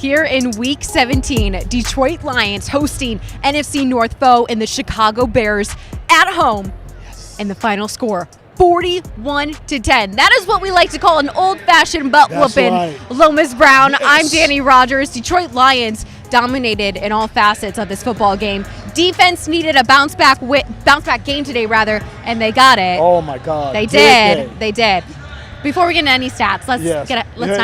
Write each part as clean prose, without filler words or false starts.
here in Week 17. Detroit Lions hosting NFC North foe in the Chicago Bears at home. And the final score, 41-10. That is what we like to call an old-fashioned butt-whooping. Right. Lomas Brown, Yes. I'm Danny Rogers. Detroit Lions dominated in all facets of this football game. Defense needed a bounce back game today, and they got it. Oh my God! They did. They did. Before we get into any stats, let's not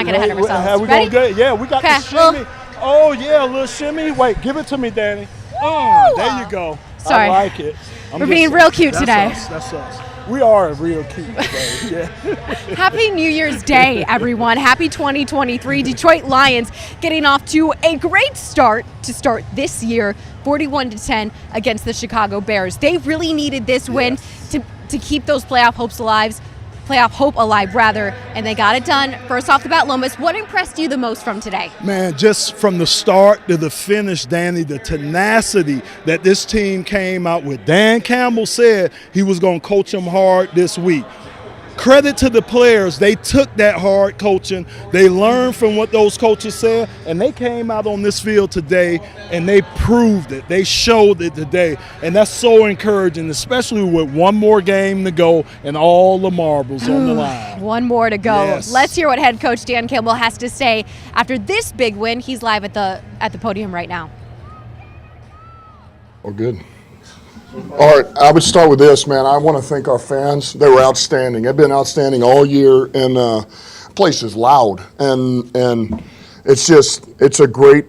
get ahead of ourselves. We Ready? gonna get, we got the shimmy. Oh yeah, a little shimmy. Wait, give it to me, Danny. Oh, there you go. Sorry. I like it. We're being real cute today. That's us. We are real cute today. Yeah. Happy New Year's Day, everyone. Happy 2023. Detroit Lions getting off to a great start to start this year, 41-10 against the Chicago Bears. They really needed this win to keep those playoff hope alive, and they got it done. First off the bat, Lomas, what impressed you the most from today? Man, just from the start to the finish, Danny, the tenacity that this team came out with. Dan Campbell said he was going to coach them hard this week. Credit to the players. They took that hard coaching. They learned from what those coaches said, and they came out on this field today, and they proved it. They showed it today, and that's so encouraging, especially with one more game to go and all the marbles on the line. One more to go. Yes. Let's hear what head coach Dan Campbell has to say after this big win. He's live at the podium right now. Oh, good. All right, I would start with this, man. I want to thank our fans. They were outstanding. They've been outstanding all year, and the place is loud. And it's a great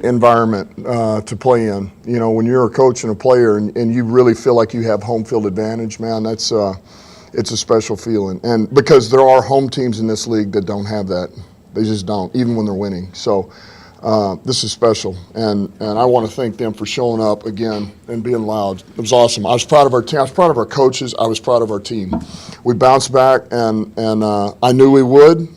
environment to play in. You know, when you're a coach and a player and you really feel like you have home field advantage, man, it's a special feeling. And because there are home teams in this league that don't have that. They just don't, even when they're winning. So this is special, and I want to thank them for showing up again and being loud. It was awesome. I was proud of our team. I was proud of our coaches. I was proud of our team. We bounced back, and I knew we would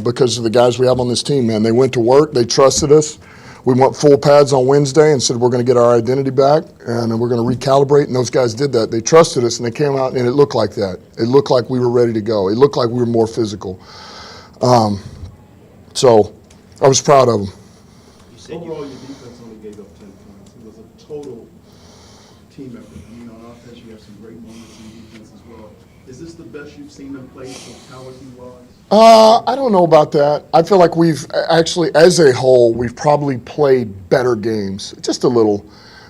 because of the guys we have on this team, man. They went to work. They trusted us. We went full pads on Wednesday and said we're going to get our identity back, and we're going to recalibrate, and those guys did that. They trusted us, and they came out, and it looked like that. It looked like we were ready to go. It looked like we were more physical. So I was proud of them. Overall, your defense only gave up 10 points. It was a total team effort. I mean, on offense, you have some great moments in defense as well. Is this the best you've seen them play totality-wise? I don't know about that. I feel like we've actually, as a whole, we've probably played better games, just a little.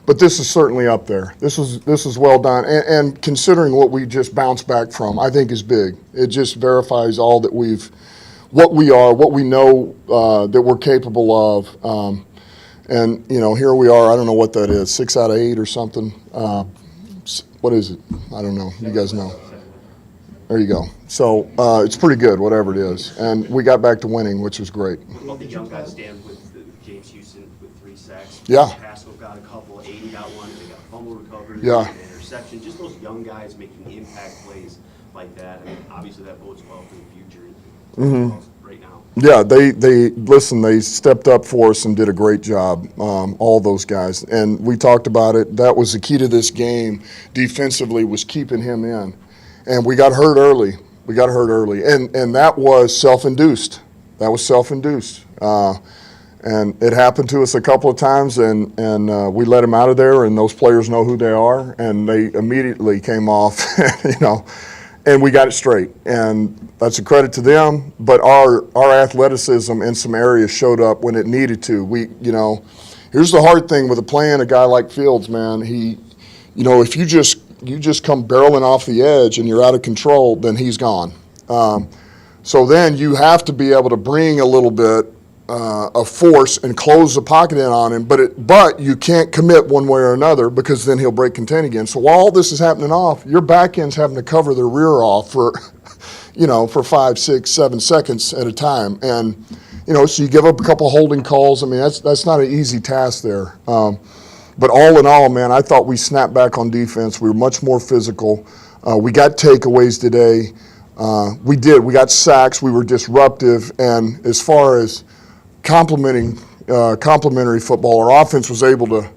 But this is certainly up there. This is well done. And considering what we just bounced back from, I think is big. It just verifies all that what we are, what we know that we're capable of. And, you know, here we are. I don't know what that is, 6 out of 8 or something. What is it? I don't know. You guys know. There you go. So it's pretty good, whatever it is. And we got back to winning, which was great. Well, the young guys stand with James Houston with 3 sacks. Yeah. Pascal got a couple. Aiden got one. They got fumble recovery. Yeah. An interception. Just those young guys making impact plays like that. I mean, obviously that bodes well for the future. Right now. Yeah, they stepped up for us and did a great job, all those guys. And we talked about it. That was the key to this game defensively, was keeping him in. And we got hurt early. And that was self-induced. And it happened to us a couple of times, and we let them out of there, and those players know who they are, and they immediately came off, you know. And we got it straight, and that's a credit to them. But our athleticism in some areas showed up when it needed to. Here's the hard thing with playing a guy like Fields, man. If you just come barreling off the edge and you're out of control, then he's gone. So then you have to be able to bring a little bit of force and close the pocket in on him, but you can't commit one way or another because then he'll break contain again. So while all this is happening off, your back end's having to cover their rear off for 5, 6, 7 seconds at a time. And, so you give up a couple holding calls. I mean, that's not an easy task there. But all in all, man, I thought we snapped back on defense. We were much more physical. We got takeaways today. We did. We got sacks. We were disruptive. And as far as complementary football, our offense was able to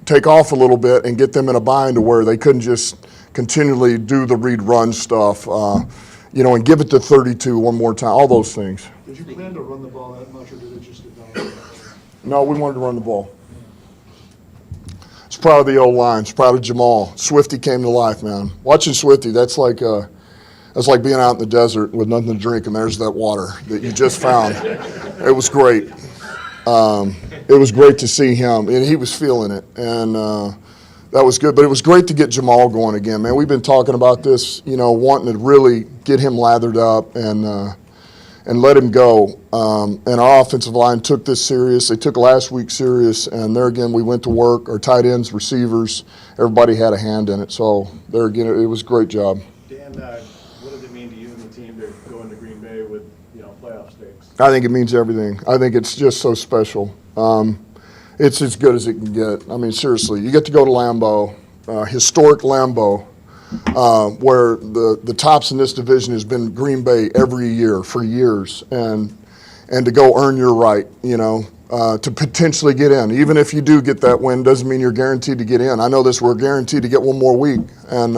take off a little bit and get them in a bind to where they couldn't just continually do the read run stuff, and give it to 32 one more time, all those things. Did you plan to run the ball that much, or did it just develop No, we wanted to run the ball. It's proud of the O-line. It's proud of Jamal. Swifty came to life, man. Watching Swifty, that's like being out in the desert with nothing to drink, and there's that water that you just found. It was great. It was great to see him, and he was feeling it, and that was good. But it was great to get Jamal going again, man. We've been talking about this, wanting to really get him lathered up and let him go. And our offensive line took this serious. They took last week serious, and there again we went to work. Our tight ends, receivers, everybody had a hand in it. So there again, it was a great job. Dan, what does it mean to you and the team to go into Green Bay with playoff stakes? I think it means everything. I think it's just so special. It's as good as it can get. I mean, seriously, you get to go to Lambeau, historic Lambeau, where the tops in this division has been Green Bay every year for years, and to go earn your right, to potentially get in. Even if you do get that win, doesn't mean you're guaranteed to get in. I know this, we're guaranteed to get one more week, and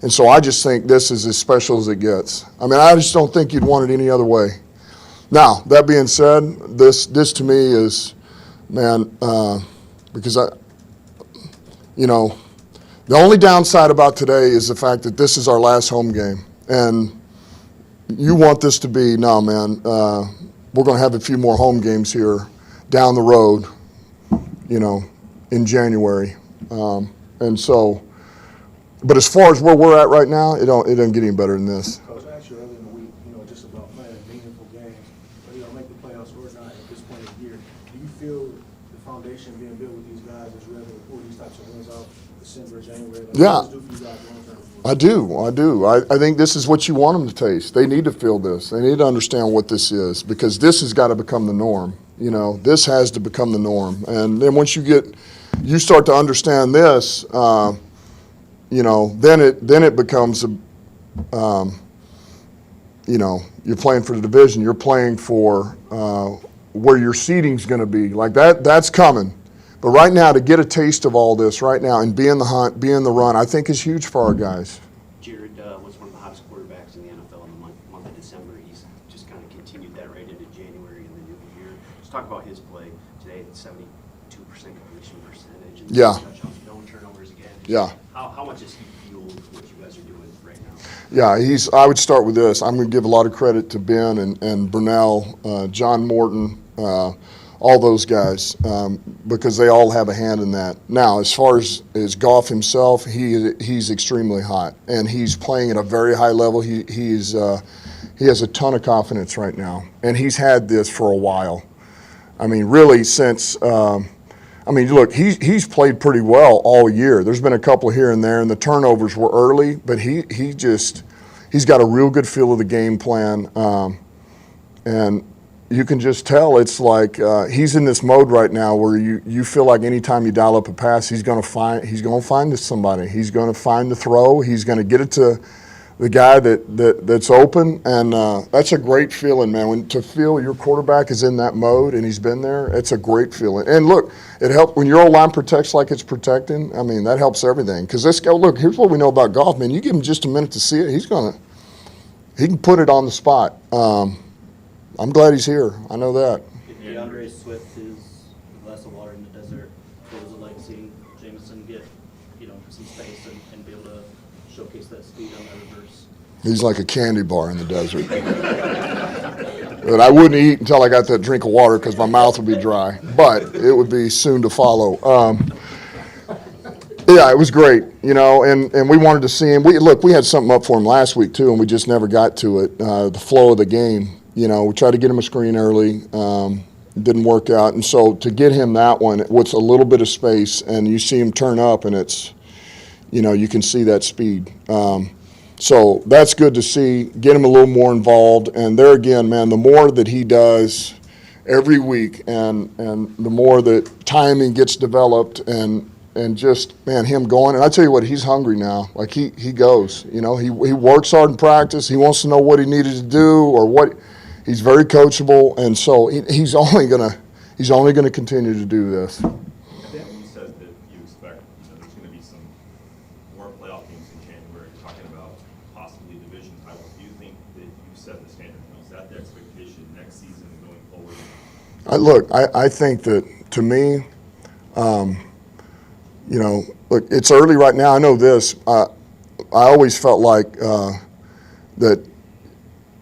so I just think this is as special as it gets. I mean, I just don't think you'd want it any other way. Now, that being said, this to me is, man, because the only downside about today is the fact that this is our last home game. And you want this to be, no, man, we're going to have a few more home games here down the road, in January. And so, but as far as where we're at right now, it doesn't get any better than this. Coach, I asked you earlier in the week, just about playing meaningful games, but make the playoffs or not at this point of the year. Do you feel the foundation being built with these guys is ready to pull these types of wins out December, January? Yeah. What does this do for you guys long-term? I do. I think this is what you want them to taste. They need to feel this. They need to understand what this is, because this has got to become the norm. This has to become the norm. And then once you start to understand this, then it becomes you're playing for the division. You're playing for where your seating's going to be. Like that's coming. But right now, to get a taste of all this right now and be in the hunt, be in the run, I think is huge for our guys. Jared was one of the hottest quarterbacks in the NFL in the month of December. He's just kind of continued that right into January and the new year. Let's talk about his play today at 72% completion percentage. And Yeah. Touchdowns, no turnovers again. Yeah. How much has he fueled what you guys are doing right now? Yeah, I would start with this. I'm going to give a lot of credit to Ben and Burnell, John Morton, all those guys, because they all have a hand in that. Now, as far as Goff himself, he's extremely hot, and he's playing at a very high level. He has a ton of confidence right now, and he's had this for a while. I mean, really since look, he's played pretty well all year. There's been a couple here and there, and the turnovers were early, but he's got a real good feel of the game plan, and you can just tell it's like he's in this mode right now where you feel like anytime you dial up a pass, he's going to find somebody. He's going to find the throw. He's going to get it to the guy that's open, and that's a great feeling, man. To feel your quarterback is in that mode and he's been there, it's a great feeling. And look, it helps when your O-line protects like it's protecting. I mean, that helps everything. Because this guy, look, here's what we know about Goff, man. You give him just a minute to see it, he can put it on the spot. I'm glad he's here. I know that. DeAndre Swift is a glass of water in the desert. What was it like seeing Jameson get, some space and be able to showcase that speed on that reverse? He's like a candy bar in the desert. But I wouldn't eat until I got that drink of water because my mouth would be dry. But it would be soon to follow. Yeah, it was great, and we wanted to see him. We had something up for him last week too, and we just never got to it. The flow of the game. We tried to get him a screen early. Didn't work out. And so to get him that one with a little bit of space, and you see him turn up, and it's, you can see that speed. So that's good to see. Get him a little more involved. And there again, man, the more that he does every week and the more that timing gets developed and just, man, him going. And I tell you what, he's hungry now. Like he goes, he works hard in practice. He wants to know what he needed to do or what. He's very coachable, and so he's only gonna continue to do this. And then you said that you expect there's going to be some more playoff games in January. Talking about possibly division titles. Do you think that you set the standard? Is that the expectation next season going forward? I think that, to me, look, it's early right now. I know this. I always felt like that,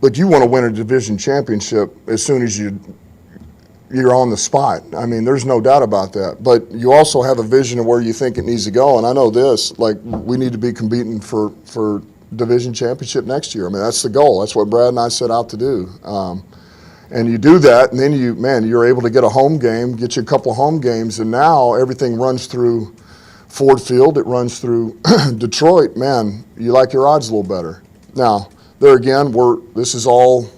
look, you want to win a division championship as soon as you're on the spot. I mean, there's no doubt about that. But you also have a vision of where you think it needs to go. And I know this, like, we need to be competing for division championship next year. I mean, that's the goal. That's what Brad and I set out to do. And you do that, and then you're able to get a home game, get you a couple of home games, and now everything runs through Ford Field. It runs through Detroit. Man, you like your odds a little better. Now, there again, we're still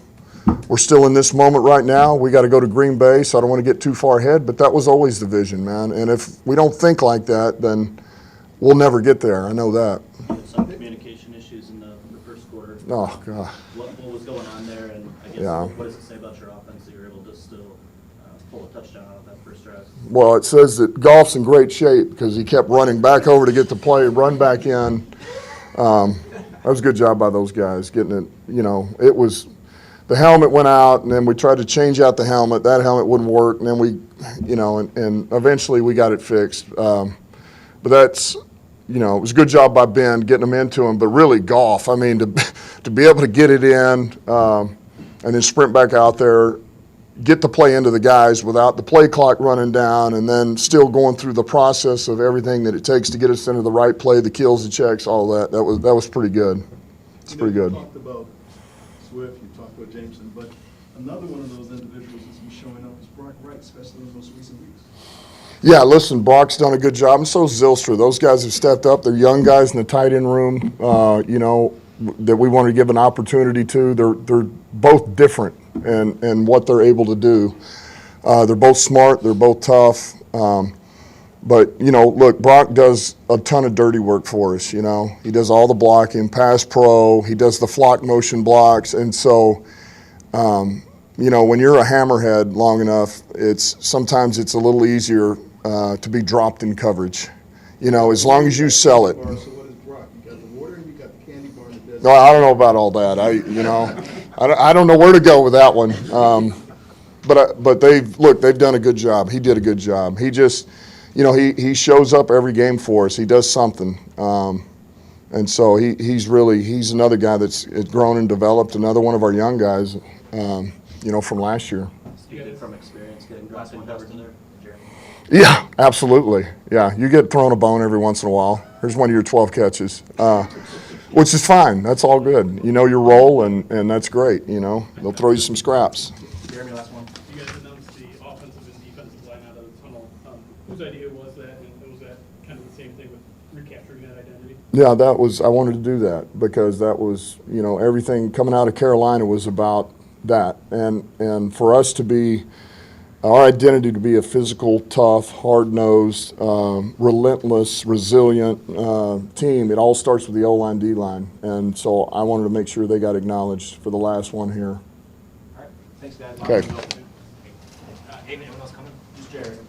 in this moment right now. We got to go to Green Bay, so I don't want to get too far ahead, but that was always the vision, man. And if we don't think like that, then we'll never get there. I know that. You had some communication issues in the first quarter. Oh, God. What was going on there, and I guess Yeah. what does it say about your offense that you're able to still pull a touchdown out of that first drive? Well, it says that Goff's in great shape because he kept running back over to get the play, run back in. That was a good job by those guys getting it. It was the helmet went out, and then we tried to change out the helmet. That helmet wouldn't work, and then we, and eventually we got it fixed. But that's, it was a good job by Ben getting them into him. But really, Goff, I mean, to be able to get it in and then sprint back out there, get the play into the guys without the play clock running down, and then still going through the process of everything that it takes to get us into the right play, the kills, the checks, all that. That was pretty good. It's pretty good. You talked about Swift, you talked about Jameson, but another one of those individuals that's been showing up is Brock Wright, especially in the most recent weeks. Yeah, listen, Brock's done a good job, and so is Zylstra. Those guys have stepped up. They're young guys in the tight end room, that we want to give an opportunity to. They're both different in what they're able to do. They're both smart. They're both tough. But, look, Brock does a ton of dirty work for us, He does all the blocking, pass pro. He does the flock motion blocks. And so, when you're a hammerhead long enough, sometimes it's a little easier to be dropped in coverage, as long as you sell it. So what is Brock? You got the water and you got the candy bar in the desert. No, I don't know about all that. I don't know where to go with that one. But they've done a good job. He did a good job. He just, he shows up every game for us. He does something. And so he's another guy that's grown and developed, another one of our young guys, from last year. Speaking from experience, getting dropped in coverage there, Jeremy. Yeah, absolutely. Yeah, you get thrown a bone every once in a while. Here's one of your 12 catches, which is fine. That's all good. You know your role, and that's great. They'll throw you some scraps. Jeremy, last one. You guys announced the offensive and defensive line out of the tunnel. Whose idea was that, and was that kind of the same thing with recapturing that identity? Yeah, I wanted to do that because that was, everything coming out of Carolina was about that. And for us to be, our identity to be a physical, tough, hard-nosed, relentless, resilient team, it all starts with the O-line, D-line. And so I wanted to make sure they got acknowledged for the last one here. All right, thanks, guys. Okay. Hayden, anyone else coming? Just Jared.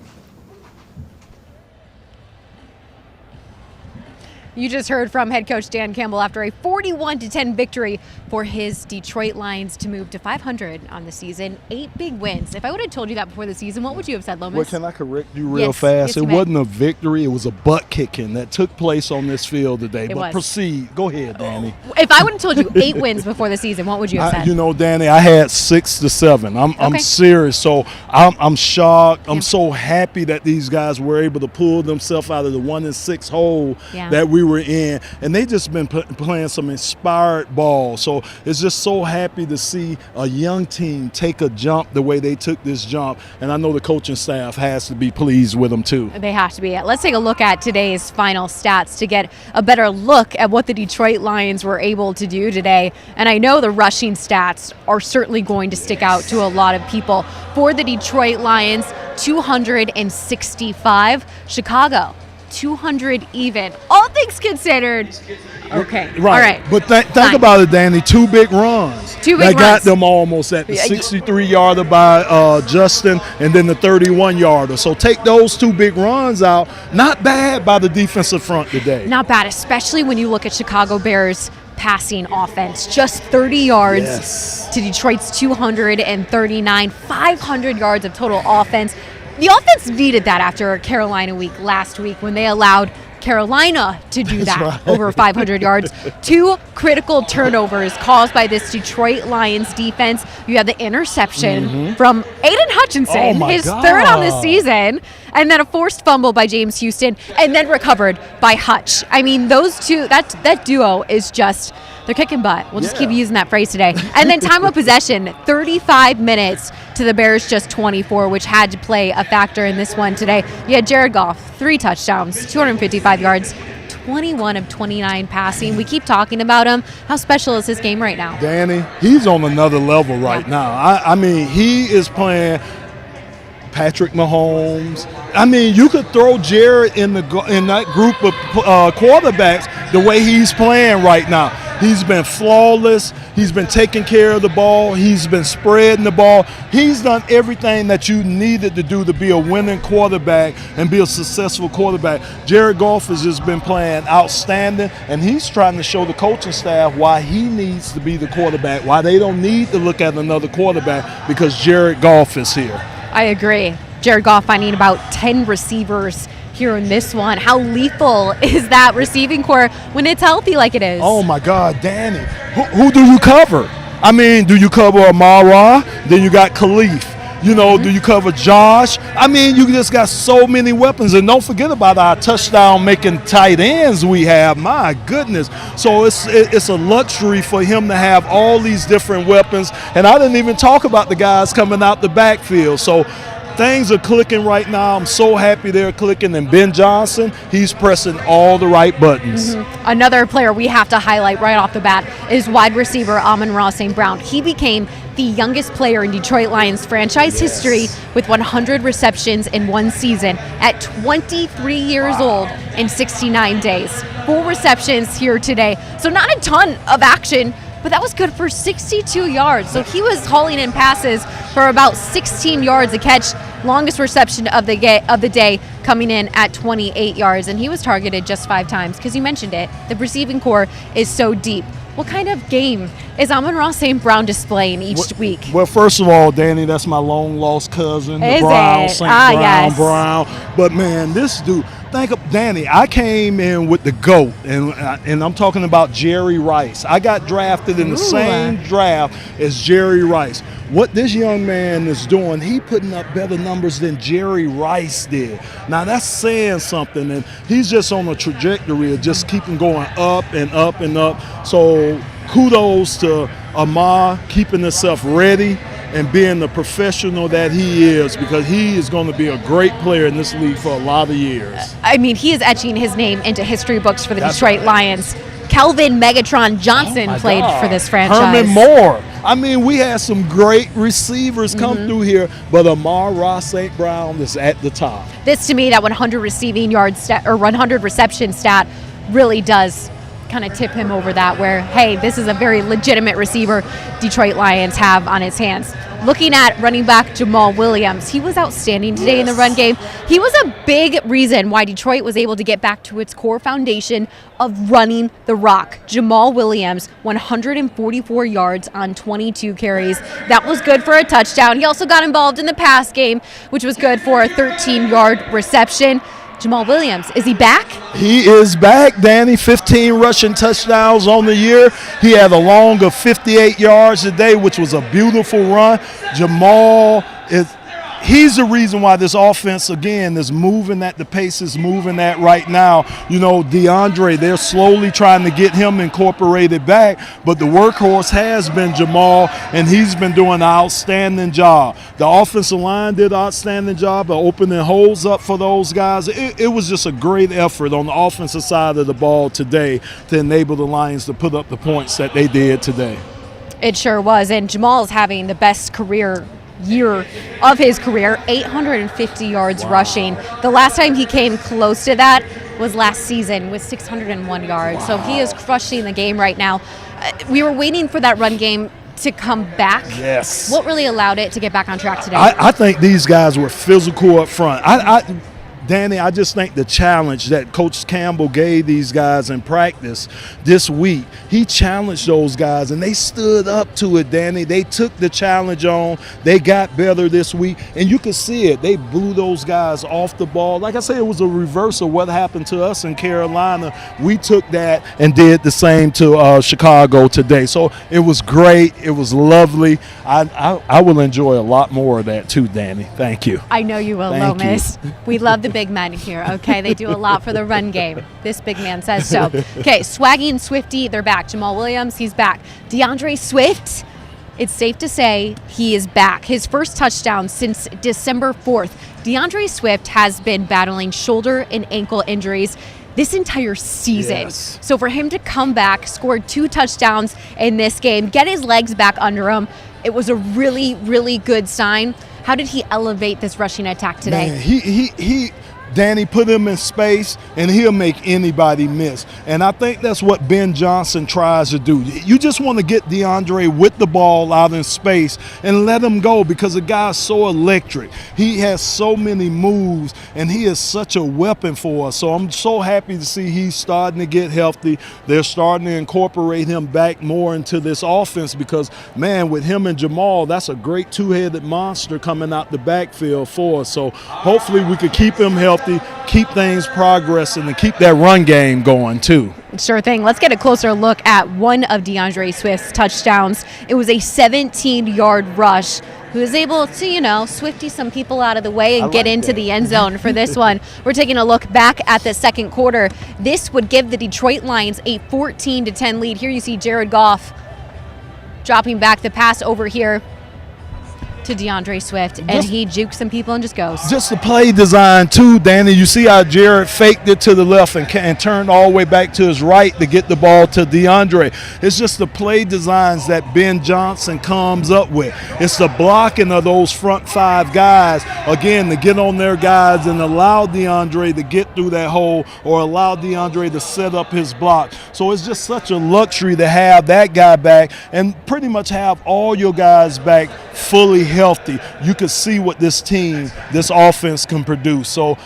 You just heard from head coach Dan Campbell after a 41-10 victory for his Detroit Lions to move to 500 on the season. 8 big wins. If I would have told you that before the season, what would you have said, Lomas? Well, can I correct you real Yes, fast? yes, you It may. wasn't a victory. It was a butt kicking that took place on this field today. It But was. proceed. Go ahead, Danny. If I would have told you 8 wins before the season, what would you have said? Danny, I had 6 to 7. I'm Okay. serious. So I'm shocked. I'm Yeah. so happy that these guys were able to pull themselves out of the 1-6 hole Yeah. that we were in, and they just been playing some inspired ball. So it's just so happy to see a young team take a jump the way they took this jump, and I know the coaching staff has to be pleased with them too. They have to be. Let's take a look at today's final stats to get a better look at what the Detroit Lions were able to do today. And I know the rushing stats are certainly going to stick out to a lot of people. For the Detroit Lions, 265. Chicago, 200 even. All things considered. Okay. All right. But think Fine. about it, Danny. 2 big runs. 2 that big got runs. them almost at the Yeah, 63-yarder by Justin, and then the 31-yarder. So take those 2 big runs out. Not bad by the defensive front today. Not bad, especially when you look at Chicago Bears passing offense. Just 30 yards Yes. to Detroit's 239, 500 yards of total offense. The offense needed that after Carolina week last week when they allowed Carolina to do that right. over 500 yards. 2 critical turnovers caused by this Detroit Lions defense. You had the interception from Aiden Hutchinson, Oh, my his God. third on the season, and then a forced fumble by James Houston, and then recovered by Hutch. I mean, those two, that duo is just, they're kicking butt. We'll just keep using that phrase today. And then time of possession, 35 minutes to the Bears, just 24, which had to play a factor in this one today. You had Jared Goff, 3 touchdowns, 255 yards, 21 of 29 passing. We keep talking about him. How special is his game right now? Danny, he's on another level right now. I mean, he is playing Patrick Mahomes. I mean, you could throw Jared in that group of quarterbacks the way he's playing right now. He's been flawless. He's been taking care of the ball. He's been spreading the ball. He's done everything that you needed to do to be a winning quarterback and be a successful quarterback. Jared Goff has just been playing outstanding, and he's trying to show the coaching staff why he needs to be the quarterback, why they don't need to look at another quarterback because Jared Goff is here. I agree. Jared Goff finding about 10 receivers here in this one. How lethal is that receiving core when it's healthy like it is? Oh, my God, Danny. Who do you cover? I mean, do you cover Amara? Then you got Khalif. You know, do you cover Josh? I mean, you just got so many weapons. And don't forget about our touchdown-making tight ends we have. My goodness. So it's a luxury for him to have all these different weapons. And I didn't even talk about the guys coming out the backfield. So things are clicking right now. I'm so happy they're clicking. And Ben Johnson, he's pressing all the right buttons. Another player we have to highlight right off the bat is wide receiver Amon-Ra St. Brown. He became the youngest player in Detroit Lions franchise history with 100 receptions in one season at 23 years old and 69 days. 4 receptions here today. So not a ton of action, but that was good for 62 yards. So he was hauling in passes for about 16 yards a catch. Longest reception of the day coming in at 28 yards. And he was targeted just 5 times because you mentioned it. The receiving core is so deep. What kind of game is Amon-Ra St. Brown displaying each week? Well, first of all, Danny, that's my long-lost cousin, Is the Brown, it? St. Brown, Yes. Brown. But, man, this dude, think of Danny, I came in with the GOAT, and I'm talking about Jerry Rice. I got drafted in the same draft as Jerry Rice. What this young man is doing, he putting up better numbers than Jerry Rice did. Now, that's saying something, and he's just on a trajectory of just keeping going up and up and up. So kudos to Amar keeping himself ready and being the professional that he is, because he is going to be a great player in this league for a lot of years. I mean, he is etching his name into history books for the Detroit Lions. Kelvin Megatron Johnson played for this franchise. Herman Moore. I mean, we had some great receivers come through here, but Amon-Ra St. Brown is at the top. This, to me, that 100 receiving yards stat or 100 reception stat really does kind of tip him over that, where, hey, this is a very legitimate receiver Detroit Lions have on its hands. Looking at running back Jamal Williams, he was outstanding today in the run game. He was a big reason why Detroit was able to get back to its core foundation of running the rock. Jamal Williams, 144 yards on 22 carries. That was good for a touchdown. He also got involved in the pass game, which was good for a 13-yard reception. Jamal Williams, is he back? He is back, Danny. 15 rushing touchdowns on the year. He had a long of 58 yards today, which was a beautiful run. Jamal he's the reason why this offense, again, is moving at the pace is moving at right now. You know, DeAndre, they're slowly trying to get him incorporated back, but the workhorse has been Jamal, and he's been doing an outstanding job. The offensive line did an outstanding job of opening holes up for those guys. It was just a great effort on the offensive side of the ball today to enable the Lions to put up the points that they did today. It sure was, and Jamal's having the best career year of his career, 850 yards rushing. The last time he came close to that was last season with 601 yards. So he is crushing the game right now. We were waiting for that run game to come back. Yes. What really allowed it to get back on track today? I think these guys were physical up front. Danny, I just think the challenge that Coach Campbell gave these guys in practice this week, he challenged those guys, and they stood up to it, Danny. They took the challenge on. They got better this week, and you could see it. They blew those guys off the ball. Like I said, it was a reverse of what happened to us in Carolina. We took that and did the same to Chicago today. So it was great. It was lovely. I will enjoy a lot more of that too, Danny. Thank you. I know you will, Thank Lomas. We love the big men here, okay? They do a lot for the run game. This big man says so. Okay, Swaggy and Swifty, they're back. Jamal Williams, he's back. DeAndre Swift, it's safe to say he is back. His first touchdown since December 4th. DeAndre Swift has been battling shoulder and ankle injuries this entire season. Yes. So for him to come back, scored 2 touchdowns in this game, get his legs back under him, it was a really, really good sign. How did he elevate this rushing attack today? Man, he Danny, put him in space, and he'll make anybody miss. And I think that's what Ben Johnson tries to do. You just want to get DeAndre with the ball out in space and let him go, because the guy's so electric. He has so many moves, and he is such a weapon for us. So I'm so happy to see he's starting to get healthy. They're starting to incorporate him back more into this offense because, man, with him and Jamal, that's a great two-headed monster coming out the backfield for us. So hopefully we could keep him healthy, keep things progressing, and keep that run game going too. Sure thing. Let's get a closer look at one of DeAndre Swift's touchdowns. It was a 17-yard rush. He was able to, Swifty some people out of the way and get into the end zone for this one. We're taking a look back at the second quarter. This would give the Detroit Lions a 14-10 lead. Here you see Jared Goff dropping back the pass over here to DeAndre Swift, and he jukes some people and just goes. Just the play design too, Danny. You see how Jared faked it to the left and turned all the way back to his right to get the ball to DeAndre. It's just the play designs that Ben Johnson comes up with. It's the blocking of those front 5 guys, again, to get on their guys and allow DeAndre to get through that hole or allow DeAndre to set up his block. So it's just such a luxury to have that guy back and pretty much have all your guys back fully healthy. You could see what this team, this offense can produce. So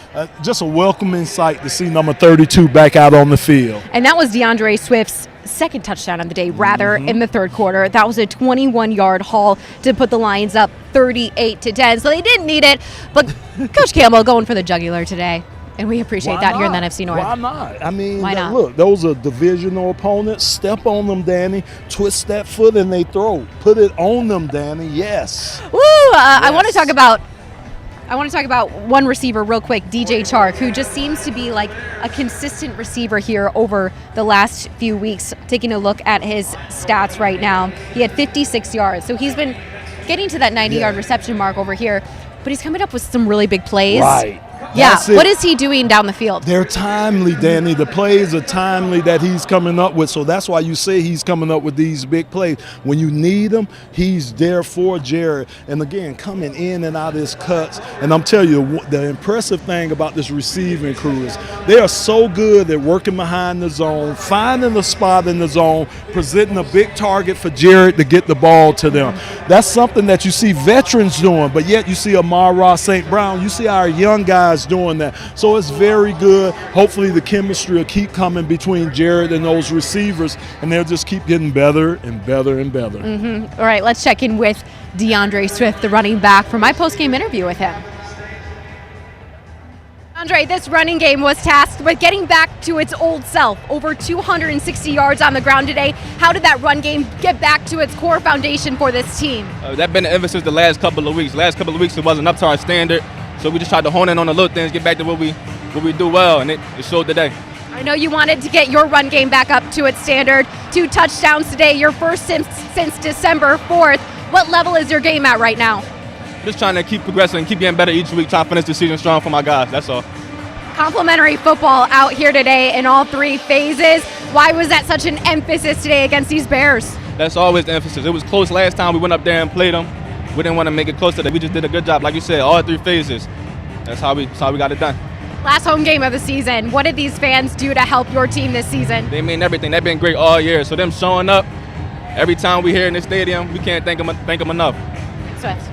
just a welcoming sight to see number 32 back out on the field. And that was DeAndre Swift's second touchdown of the day, in the third quarter. That was a 21-yard haul to put the Lions up 38-10. So they didn't need it, but Coach Campbell going for the jugular today. And we appreciate that here in the NFC North. Why not? I mean, Why not? Look, those are divisional opponents. Step on them, Danny. Twist that foot and they throw. Put it on them, Danny. Yes. Woo! I want to talk about one receiver real quick, DJ Chark, who just seems to be like a consistent receiver here over the last few weeks. Taking a look at his stats right now, he had 56 yards. So he's been getting to that 90-yard reception mark over here, but he's coming up with some really big plays. Right. Yeah, what is he doing down the field? They're timely, Danny. The plays are timely that he's coming up with, so that's why you say he's coming up with these big plays. When you need him, he's there for Jared. And again, coming in and out of his cuts. And I'm telling you, the impressive thing about this receiving crew is they are so good at working behind the zone, finding a spot in the zone, presenting a big target for Jared to get the ball to them. That's something that you see veterans doing, but yet you see Amara St. Brown, you see our young guys doing that. So it's very good. Hopefully the chemistry will keep coming between Jared and those receivers, and they'll just keep getting better and better and better. All right, let's check in with DeAndre Swift, the running back, for my post-game interview with him. DeAndre, this running game was tasked with getting back to its old self. Over 260 yards on the ground today. How did that run game get back to its core foundation for this team? That's been the emphasis the last couple of weeks. Last couple of weeks it wasn't up to our standard. So we just tried to hone in on the little things, get back to what we do well, and it showed today. I know you wanted to get your run game back up to its standard. 2 touchdowns today, your first since December 4th. What level is your game at right now? Just trying to keep progressing, keep getting better each week, trying to finish the season strong for my guys, that's all. Complimentary football out here today in all 3 phases. Why was that such an emphasis today against these Bears? That's always the emphasis. It was close last time we went up there and played them. We didn't want to make it close today. We just did a good job. Like you said, all 3 phases. That's how we got it done. Last home game of the season. What did these fans do to help your team this season? They mean everything. They've been great all year. So them showing up every time we here in the stadium, we can't thank them enough. Swift.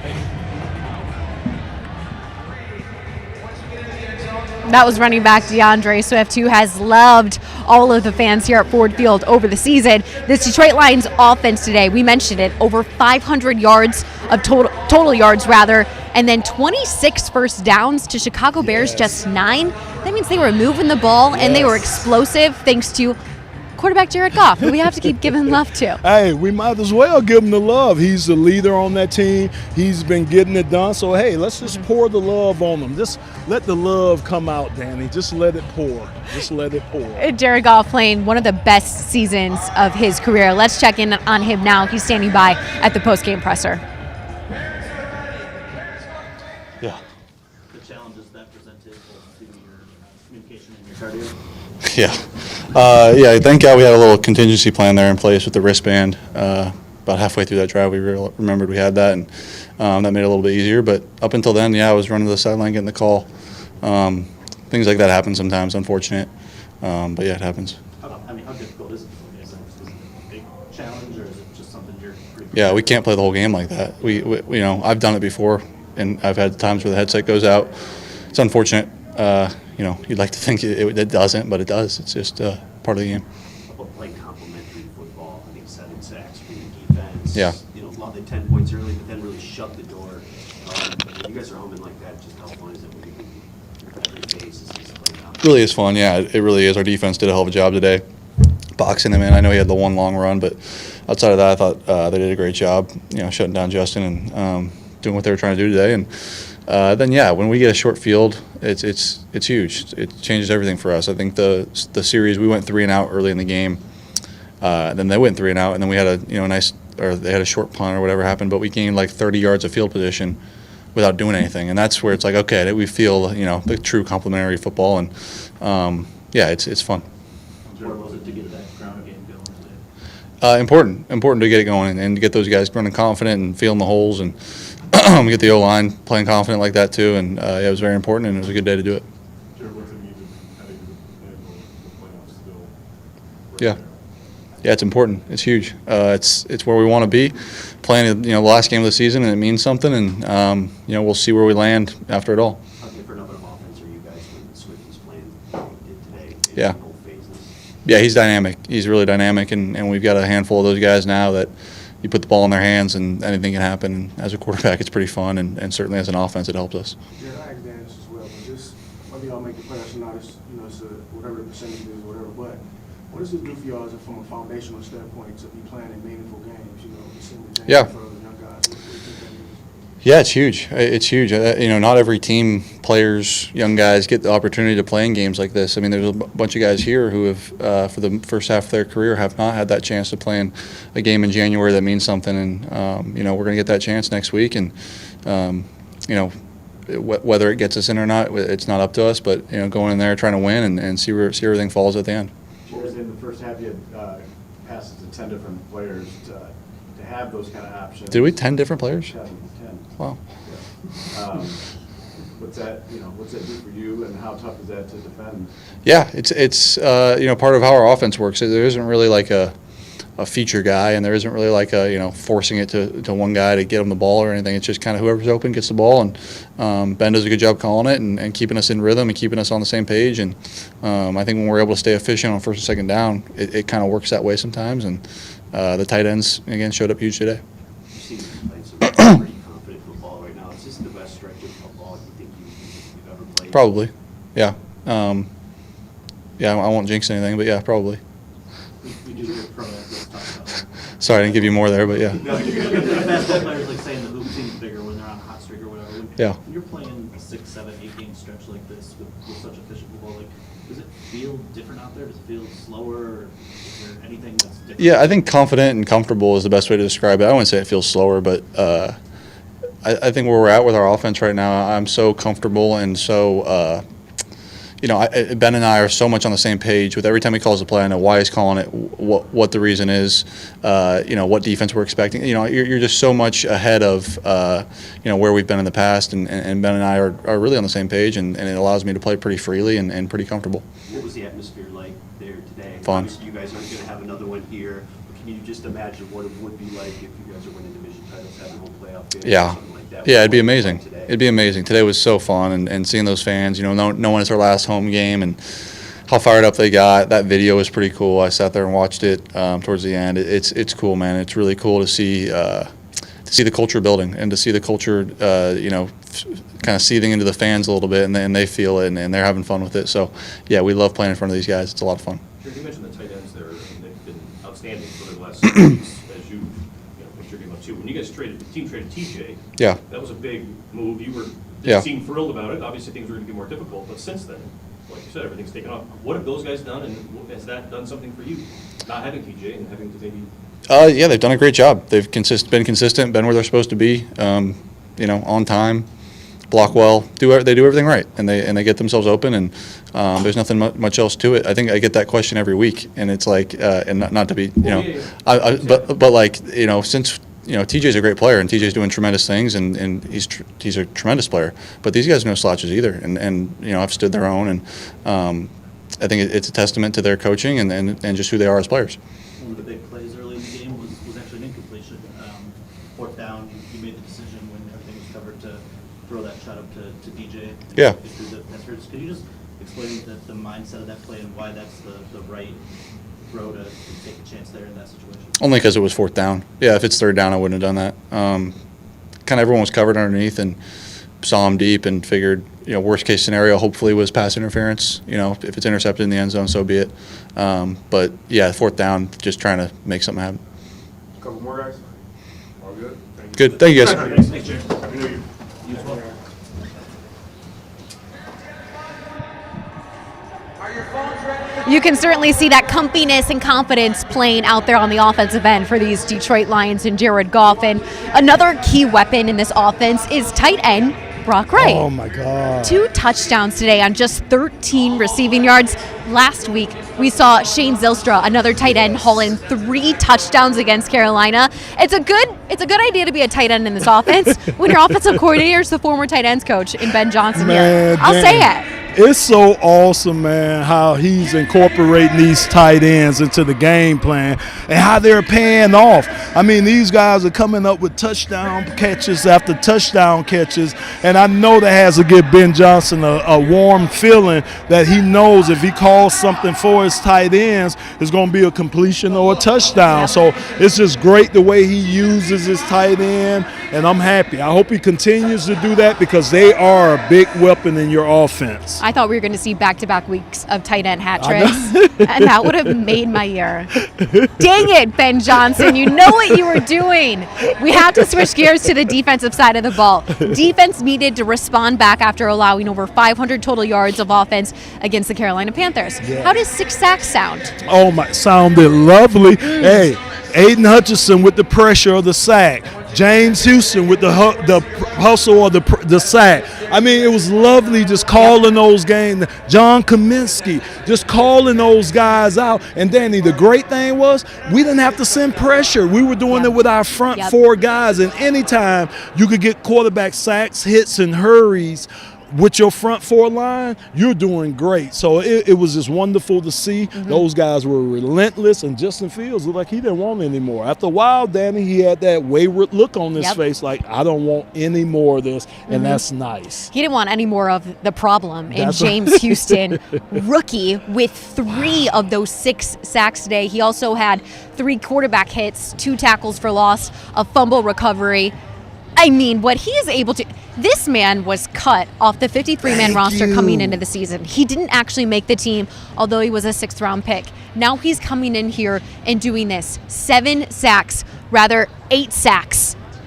That was running back DeAndre Swift, who has loved all of the fans here at Ford Field over the season. This Detroit Lions offense today, we mentioned it, over 500 yards of total yards rather, and then 26 first downs to Chicago Bears, just 9. That means they were moving the ball and they were explosive thanks to quarterback Jared Goff, who we have to keep giving love to. Hey, we might as well give him the love. He's the leader on that team. He's been getting it done. So, hey, let's just pour the love on him. Just let the love come out, Danny. Just let it pour. Just let it pour. Jared Goff playing one of the best seasons of his career. Let's check in on him now. He's standing by at the postgame presser. Yeah. The challenges that presented both to your communication and your cardio? Yeah, thank God we had a little contingency plan there in place with the wristband. About halfway through that drive, we remembered we had that, and that made it a little bit easier. But up until then, I was running to the sideline getting the call. Things like that happen sometimes, unfortunate. But yeah, it happens. How difficult is it for you? Is it a big challenge, or is it just something you're pretty Yeah, we can't play the whole game like that. We I've done it before, and I've had times where the headset goes out. It's unfortunate. You'd like to think it doesn't, but it does. It's just part of the game. Playing complementary football, I think 7 sacks for the defense. Yeah. A lot of the 10 points early, but then really shut the door. When you guys are home and like that, just how fun is it when you can every base is playing out? It really is fun. Yeah, it really is. Our defense did a hell of a job today, boxing him in. I know he had the one long run, but outside of that, I thought they did a great job. Shutting down Justin and doing what they were trying to do today. And then when we get a short field, it's huge. It changes everything for us. I think the series, we went 3 and out early in the game. Then they went 3 and out, and then we had they had a short punt or whatever happened, but we gained like 30 yards of field position without doing anything. And that's where it's like, okay, we feel the true complementary football, and it's fun. What was it to get that ground game going today? Important to get it going and to get those guys running confident and feeling the holes, and get the O-line playing confident like that too. And it was very important, and it was a good day to do it. Jared, what's it mean to having the playoffs still? Yeah, it's important. It's huge. It's where we want to be, playing the last game of the season, and it means something. And we'll see where we land after it all. How different of an offense are you guys when Swift was playing today? Yeah. Both phases? Yeah, he's dynamic. He's really dynamic, and we've got a handful of those guys now that you put the ball in their hands and anything can happen. And as a quarterback, it's pretty fun, and certainly as an offense, it helps us. Yeah, I asked Dan this as well, but just whether y'all make the playoffs or not, it's whatever the percentage is, whatever. But what does it do for y'all from a foundational standpoint to be playing in meaningful games? Yeah. For young guys. What do you think that means? Yeah, it's huge. It's huge. Not every team, players, young guys get the opportunity to play in games like this. I mean, there's a bunch of guys here who have, for the first half of their career, have not had that chance to play in a game in January that means something. And, we're going to get that chance next week. And, whether it gets us in or not, it's not up to us. But, going in there, trying to win and see everything falls at the end. In the first half, you had passes to 10 different players to have those kind of options. Did we 10 different players? 10. Wow. Yeah. What's that do for you, and how tough is that to defend? Yeah, it's part of how our offense works. There isn't really like a feature guy, and there isn't really like forcing it to one guy to get him the ball or anything. It's just kind of whoever's open gets the ball, and Ben does a good job calling it and keeping us in rhythm and keeping us on the same page. And I think when we're able to stay efficient on first and second down, it kind of works that way sometimes. And the tight ends again showed up huge today. You seem to be playing some pretty confident football right now. Is this the best stretch of football you think you've ever played? Probably, yeah. I won't jinx anything, but yeah, probably. We do hear pro athletes talk about that. Sorry, I didn't give you more there, but yeah. Basketball players like saying the hoop seems bigger when they're on a hot streak or whatever. Yeah. When you're playing a 6, 7, 8 game stretch like this with such efficient football, does it feel different out there? Does it feel slower? Or is there anything that's different? Yeah, I think confident and comfortable is the best way to describe it. I wouldn't say it feels slower, but I think where we're at with our offense right now, I'm so comfortable and so Ben and I are so much on the same page with every time he calls a play. I know why he's calling it, what the reason is, what defense we're expecting. You're just so much ahead of, where we've been in the past, and Ben and I are really on the same page, and it allows me to play pretty freely and pretty comfortable. What was the atmosphere like there today? Fun. Obviously, you guys aren't going to have another one here. can you just imagine what it would be like if you guys are winning division titles, having home playoff games? Yeah. Or something like that? Yeah, it'd be What it's like amazing. today? It'd be amazing. Today was so fun, and seeing those fans, knowing it's our last home game and how fired up they got. That video was pretty cool. I sat there and watched it towards the end. It's cool, man. It's really cool to see the culture building and to see the culture, kind of seething into the fans a little bit, and they feel it, and they're having fun with it. So, yeah, we love playing in front of these guys. It's a lot of fun. Jared, you mentioned the tight ends there, and they've been outstanding for the last 6 weeks, as you put your game up too. When you guys the team traded TJ, Yeah. that was a big move. You Yeah. seemed thrilled about it. Obviously, things were going to be more difficult, but since then, like you said, everything's taken off. What have those guys done, and has that done something for you? Not having TJ and having to maybe. Yeah, they've done a great job. They've been consistent, been where they're supposed to be. On time, block well, they do everything right, and they get themselves open, and there's nothing much else to it. I think I get that question every week, and it's like, and not to be, but like, since TJ's a great player, and TJ's doing tremendous things, and he's a tremendous player. But these guys are no slouches either, and I've stood their own, and I think it's a testament to their coaching and just who they are as players. One of the big plays early in the game was actually an incompletion. Fourth down, you made the decision when everything was covered to throw that shot up to DJ. Yeah. Could you just explain the mindset of that play and why that's the right throw to take a chance there in that situation? Only because it was fourth down. Yeah, if it's third down, I wouldn't have done that. Kind of everyone was covered underneath and saw him deep and figured, worst case scenario hopefully was pass interference. If it's intercepted in the end zone, so be it. But yeah, fourth down, just trying to make something happen. A couple more guys? All good? Good. Thank you guys. Thanks, Jared. You as well. You can certainly see that comfiness and confidence playing out there on the offensive end for these Detroit Lions and Jared Goff. And another key weapon in this offense is tight end Brock Wright. Oh, my God. 2 touchdowns today on just 13 receiving yards. Last week, we saw Shane Zylstra, another tight end, haul in 3 touchdowns against Carolina. It's a good idea to be a tight end in this offense when your offensive coordinator is the former tight ends coach in Ben Johnson here. I'll say it. It's so awesome, man, how he's incorporating these tight ends into the game plan and how they're paying off. I mean, these guys are coming up with touchdown catches after touchdown catches, and I know that has to give Ben Johnson a warm feeling that he knows if he calls something for his tight ends, it's going to be a completion or a touchdown. So it's just great the way he uses his tight end, and I'm happy. I hope he continues to do that because they are a big weapon in your offense. I thought we were going to see back-to-back weeks of tight end hat tricks, and that would have made my year. Dang it, Ben Johnson. You know what you were doing. We have to switch gears to the defensive side of the ball. Defense needed to respond back after allowing over 500 total yards of offense against the Carolina Panthers. Yeah. How does 6 sacks sound? Oh, my, sounded lovely. Hey, Aiden Hutchinson with the pressure of the sack. James Houston with the hustle or the sack. I mean, it was lovely just calling those games. John Kaminsky, just calling those guys out. And Danny, the great thing was we didn't have to send pressure. We were doing it with our front 4 guys. And anytime you could get quarterback sacks, hits, and hurries with your front 4 line, you're doing great. So it was just wonderful to see. Those guys were relentless, and Justin Fields looked like he didn't want any more. After a while, Danny, he had that wayward look on his face like, I don't want any more of this, and that's nice. He didn't want any more of the problem in James Houston, rookie, with 3 of those 6 sacks today. He also had 3 quarterback hits, 2 tackles for loss, a fumble recovery. I mean, what he is able to... This man was cut off the 53-man roster coming into the season. He didn't actually make the team, although he was a 6th-round pick. Now he's coming in here and doing this. 8 sacks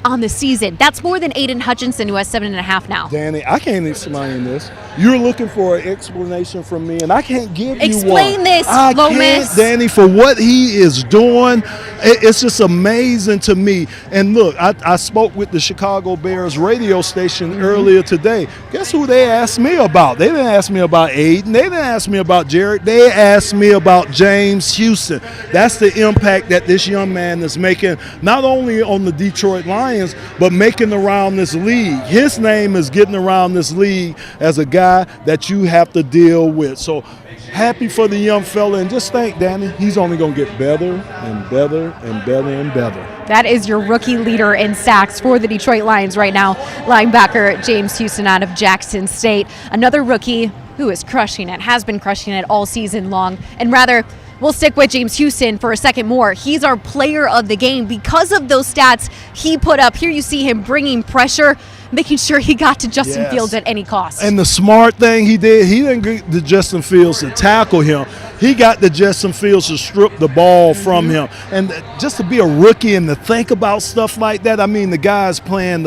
on the season. That's more than Aiden Hutchinson, who has 7.5 now. Danny, I can't explain this. You're looking for an explanation from me, and I can't give you one. Explain this, Lomas. I can't, Danny, for what he is doing. It's just amazing to me. And look, I spoke with the Chicago Bears radio station earlier today. Guess who they asked me about? They didn't ask me about Aiden. They didn't ask me about Jared. They asked me about James Houston. That's the impact that this young man is making, not only on the Detroit Lions, but making around this league. His name is getting around this league as a guy guy that you have to deal with. So happy for the young fella, and just think, Danny, he's only going to get better and better and better and better. That is your rookie leader in sacks for the Detroit Lions right now, linebacker James Houston out of Jackson State. Another rookie who is crushing it, has been crushing it all season long. And rather, we'll stick with James Houston for a second more. He's our player of the game because of those stats he put up. Here you see him bringing pressure, making sure he got to Justin Fields at any cost. And the smart thing he did, he didn't get to Justin Fields to tackle him. He got to Justin Fields to strip the ball from him. And just to be a rookie and to think about stuff like that, I mean, the guy's playing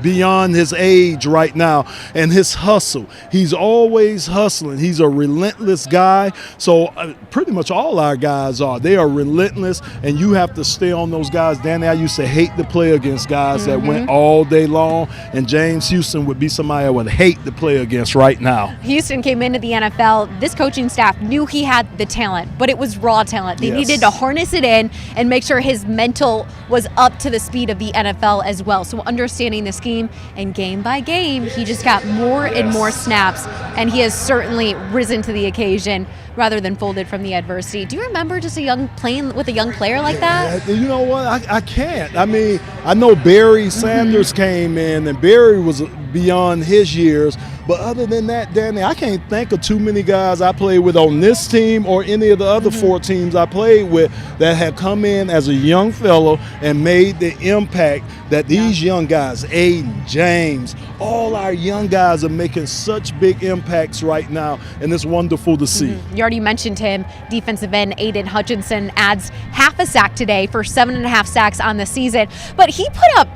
beyond his age right now. And his hustle, he's always hustling. He's a relentless guy. So pretty much all our guys are. They are relentless, and you have to stay on those guys. Danny, I used to hate to play against guys that went all day long. And James Houston would be somebody I would hate to play against right now. Houston came into the NFL. This coaching staff knew he had the talent, but it was raw talent. They needed to harness it in and make sure his mental was up to the speed of the NFL as well. So understanding the scheme, and game by game, he just got more and more snaps, and he has certainly risen to the occasion rather than folded from the adversity. Do you remember just playing with a young player like that? You know what? I can't. I mean, I know Barry Sanders came in, and Barry was beyond his years. But other than that, Danny, I can't think of too many guys I played with on this team or any of the other 4 teams I played with that have come in as a young fellow and made the impact that these young guys, Aiden, James, all our young guys are making such big impacts right now, and it's wonderful to see. You already mentioned him. Defensive end Aiden Hutchinson adds half a sack today for 7.5 sacks on the season. But he put up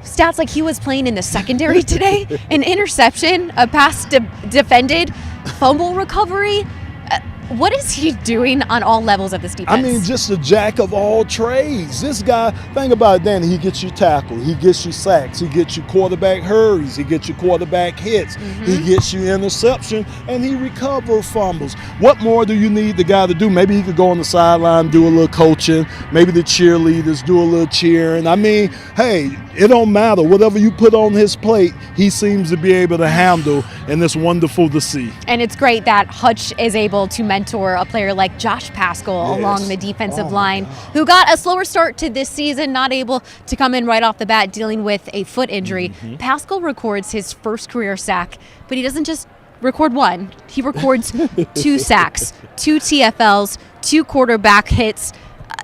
stats like he was playing in the secondary today. An interception, a pass defended, fumble recovery. What is he doing on all levels of this defense? I mean, just a jack of all trades. This guy, think about it, Danny, he gets you tackle, he gets you sacks, he gets you quarterback hurries, he gets you quarterback hits, he gets you interception, and he recovers fumbles. What more do you need the guy to do? Maybe he could go on the sideline, do a little coaching, maybe the cheerleaders do a little cheering. I mean, hey, it don't matter. Whatever you put on his plate, he seems to be able to handle, and it's wonderful to see. And it's great that Hutch is able to mentor a player like Josh Paschal along the defensive line, who got a slower start to this season, not able to come in right off the bat, dealing with a foot injury. Paschal records his first career sack, but he doesn't just record one. He records 2 sacks, 2 TFLs, 2 quarterback hits.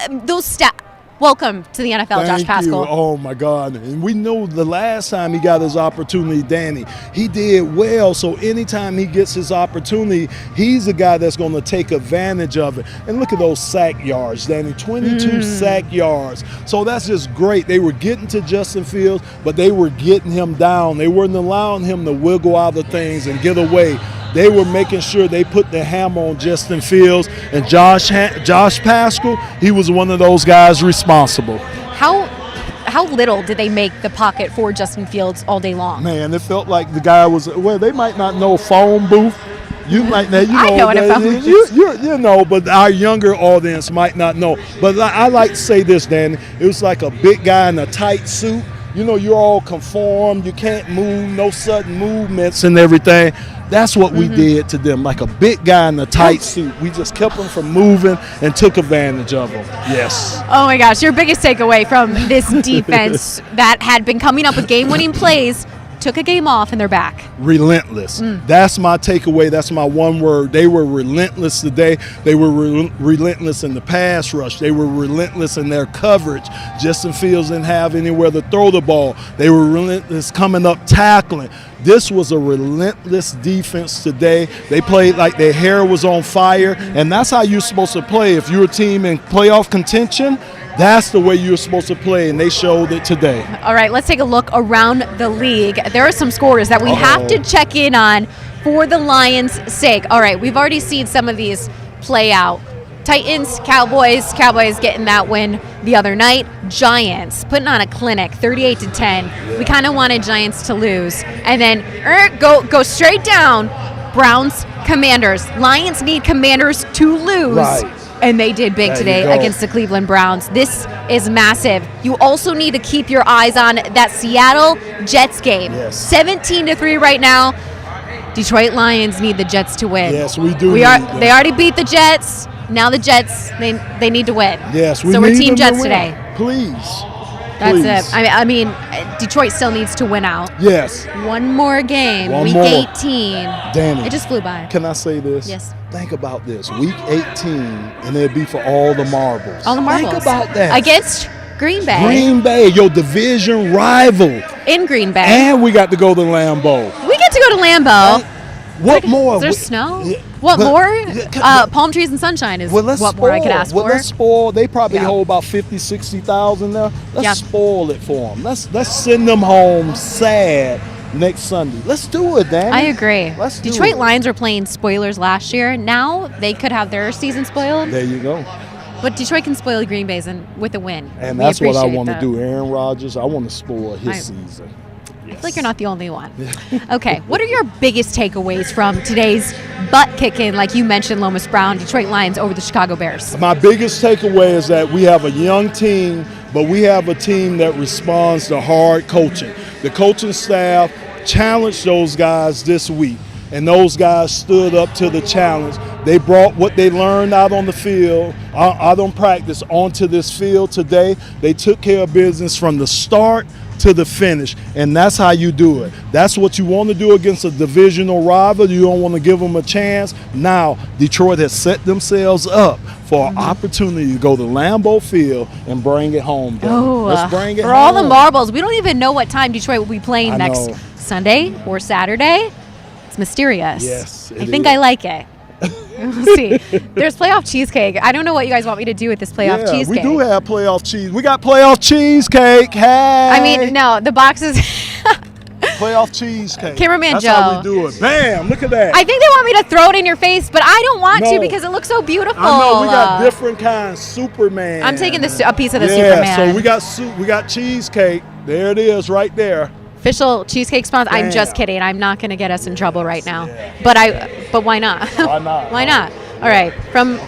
Those stats. Welcome to the NFL, Josh Paschal. You. Oh, my God. And we know the last time he got his opportunity, Danny, he did well. So anytime he gets his opportunity, he's the guy that's going to take advantage of it. And look at those sack yards, Danny, 22 sack yards. So that's just great. They were getting to Justin Fields, but they were getting him down. They weren't allowing him to wiggle out of things and get away. They were making sure they put the hammer on Justin Fields, and Josh Paschal, he was one of those guys responsible. How little did they make the pocket for Justin Fields all day long? Man, it felt like the guy was, well, they might not know phone booth. You might know, I know what a phone booth is. You know, but our younger audience might not know. But I like to say this, Danny. It was like a big guy in a tight suit. You know, you're all conformed. You can't move, no sudden movements and everything. That's what we did to them, like a big guy in a tight suit. We just kept them from moving and took advantage of them. Yes. Oh, my gosh. Your biggest takeaway from this defense that had been coming up with game-winning plays, took a game off, and they're back. Relentless. That's my takeaway. That's my one word. They were relentless today. They were relentless in the pass rush. They were relentless in their coverage. Justin Fields didn't have anywhere to throw the ball. They were relentless coming up tackling. This was a relentless defense today. They played like their hair was on fire, and that's how you're supposed to play. If you're a team in playoff contention, that's the way you're supposed to play, and they showed it today. All right, let's take a look around the league. There are some scores that we have to check in on for the Lions' sake. All right, we've already seen some of these play out. Titans, Cowboys getting that win the other night. Giants putting on a clinic, 38-10. We kind of wanted Giants to lose. And then go straight down. Browns, Commanders. Lions need Commanders to lose. Right. And they did big today against the Cleveland Browns. This is massive. You also need to keep your eyes on that Seattle Jets game. 17-3 right now. Detroit Lions need the Jets to win. Yes, we do. They already beat the Jets. Now the Jets, they need to win. Yes, so we're need Team them to Jets win. today. Please. That's Please. it. I mean, Detroit still needs to win out. Yes. One more game. One Week more. 18. Danny. It just flew by. Can I say this? Yes. Think about this. Week 18, and it'll be for all the marbles. All the marbles. Think about that. Against Green Bay. Green Bay, your division rival. In Green Bay. And we got to go to Lambeau. We get to go to Lambeau. What more? Is there We- snow? Yeah, What but- more? yeah, Palm trees and sunshine is Well, let's what more I could ask well, for. let's spoil. They probably Yeah. hold about 50, 60,000 there. Let's Yeah. spoil it for them. Let's send them home sad next Sunday. Let's do it, Danny. I agree. Let's do Detroit it. Lions were playing spoilers last year. Now they could have their season spoiled. There you go. But Detroit can spoil the Green Bay's with a win. And We that's what I appreciate want to that. do. Aaron Rodgers, I want to spoil his I- season. I feel like you're not the only one. Okay, what are your biggest takeaways from today's butt kicking, like you mentioned, Lomas Brown, Detroit Lions over the Chicago Bears? My biggest takeaway is that we have a young team, but we have a team that responds to hard coaching. The coaching staff challenged those guys this week, and those guys stood up to the challenge. They brought what they learned out on the field, out on practice, onto this field today. They took care of business from the start to the finish, and that's how you do it. That's what you want to do against a divisional rival. You don't want to give them a chance. Now, Detroit has set themselves up for an opportunity to go to Lambeau Field and bring it home. Danny. Let's bring it for home. all the marbles, we don't even know what time Detroit will be playing I next know. Sunday or Saturday. It's mysterious. Yes, I it think is. I like it. We'll see. There's playoff cheesecake. I don't know what you guys want me to do with this playoff Yeah, cheesecake. we do have playoff cheese. We got playoff cheesecake. Hey. I mean, no, the boxes. Playoff cheesecake. Cameraman That's Joe. how we do it. Bam! Look at that. I think they want me to throw it in your face, but I don't want to No. because it looks so beautiful. I know we got different kinds. Superman. I'm taking a piece of the yeah, Superman. so we got cheesecake. There it is, right there. Official cheesecake sponsor. I'm just Damn. kidding. I'm not going to get us in trouble right now. Yeah. But why not? Why not? Why not? All right. From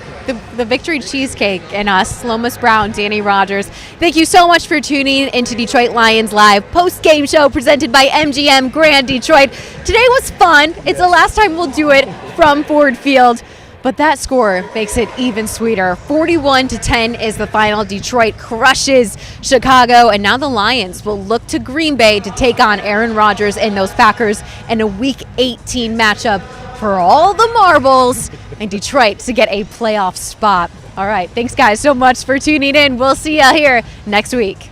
the Victory Cheesecake and us, Lomas Brown, Danny Rogers, thank you so much for tuning into Detroit Lions Live post-game show presented by MGM Grand Detroit. Today was fun. It's the last time we'll do it from Ford Field. But that score makes it even sweeter. 41-10 is the final. Detroit crushes Chicago, and now the Lions will look to Green Bay to take on Aaron Rodgers and those Packers in a Week 18 matchup for all the marbles and Detroit to get a playoff spot. All right, thanks guys so much for tuning in. We'll see you here next week.